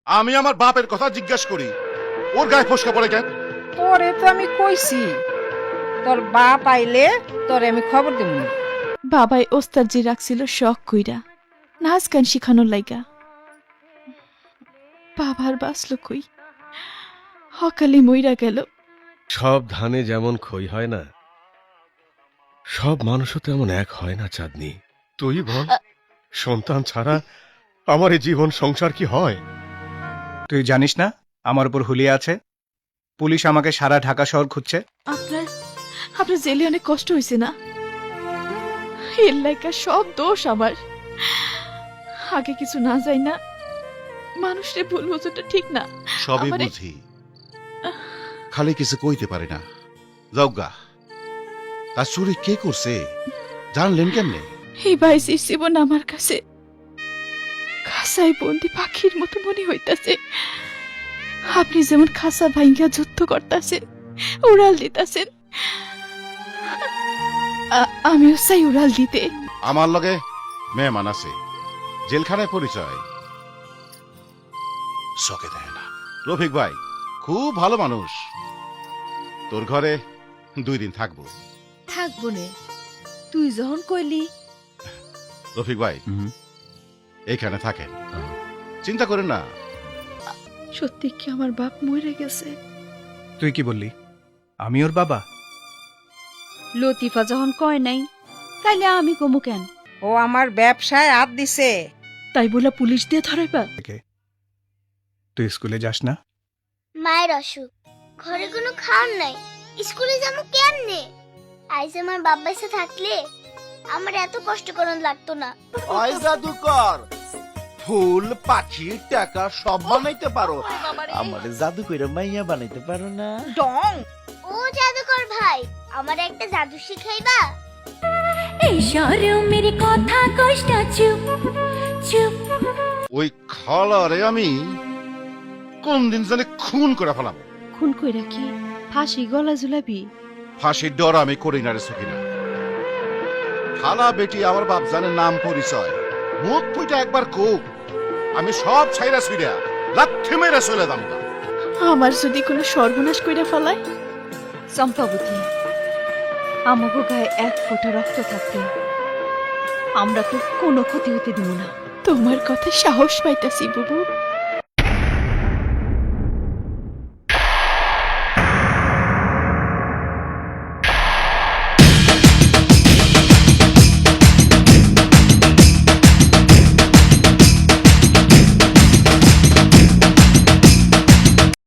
আমি আমার বাপের কথা জিজ্ঞাসা করি, ওর গায়ে ফসকা পড়ে কেন? তোরে তো আমি কইছি তোর বাপ আইলে তোরে আমি খবর দেব। বাবাই ওস্তাদজি রাখছিল শখ কইরা নাচ গান শিখানোর লাইগা। বাবার বাসলো কই, হকালি মইরা গেল। সব ধানে যেমন খই হয় না, সব মানুষও তেমন এক হয় না চাঁদনি। তুই বল, সন্তান ছাড়া আমার এই জীবন সংসার কি হয়? তুই জানিস না আমার উপর হুলিয়া আছে? পুলিশ আমাকে সারা ঢাকা শহর খুঁজছে। আপনার আপনার জেলে অনেক কষ্ট হয়েছে না? এর লাইগা সব দোষ আমার। আগে কিছু না যাই না, মানুষরে ভুল বোঝাটা ঠিক না। সবই আমারে- বুঝি, খালি কিছু কইতে পারি না। যাওগা, তার চুরি কে করছে জানলেন কেমনে? এই বাইসির জীবন আমার কাছে খাসাই বন্দি পাখির মতো মনে হইতাছে। আপনি যেমন খাসা ভাইঙ্গা যুদ্ধ করতেছেন, উড়াল দিতেছেন, আমিও চাই উড়াল দিতে। আমার লগে মেহমান আছে, জেলখানায় পরিচয় চোখে দেয় না। রফিক ভাই খুব ভালো মানুষ, তোর ঘরে 2 দিন থাকবো। থাকবো নে, তুই যখন কইলি। রফিক ভাই এইখানে থাকেন, চিন্তা করেন না। সত্যি কি আমার বাপ মরে গেছে? তুই কি বললি? আমি ওর বাবা? লতিফা যখন কয় নাই, তাইলে আমি কমু কেন? ও আমার ব্যবসায় হাত দিছে। তাই বলে পুলিশ দিয়ে ধরাইবা? তুই স্কুলে যাস না? মায়ের অসুখ, ঘরে কোনো খাওয়ার নাই, স্কুলে যাবো কেমনে? আইজ আমার বাবা এসে থাকলে আমার এত কষ্ট করন লাগতো না। ওই জাদুকর, ফুল পাখি টাকা সব বানাইতে পারো, আমার জাদু করে মাইয়া বানাইতে পারো না? ডং, ও জাদুকর ভাই, আমার একটা জাদু শিখাইবা? এই শরমের কথা কষ্ট চুপ চুপ। ওই খালারে আমি কোন দিন জানি খুন করে ফেলাম। খুন কইরা কি ফাঁসি গলা ঝুলাবি? ফাঁসির ডর আমি করি না রে সকিনা। খালা বেটি আমার বাপ জানে নাম পরিচয়, মুখ ফুইটা একবার খুব আমি সব ছাইরা ছুইরা লাথি মেরে চলে যাবো। আমার যদি কোনো সর্বনাশ কইরা ফেলায়? চম্পাবতী, আমাগো গায়ে 1 ফোঁটা রক্ত থাকতে আমরা তো কোনো ক্ষতি হতে দিব না। তোমার কথা সাহস পাইতাছি বুবু।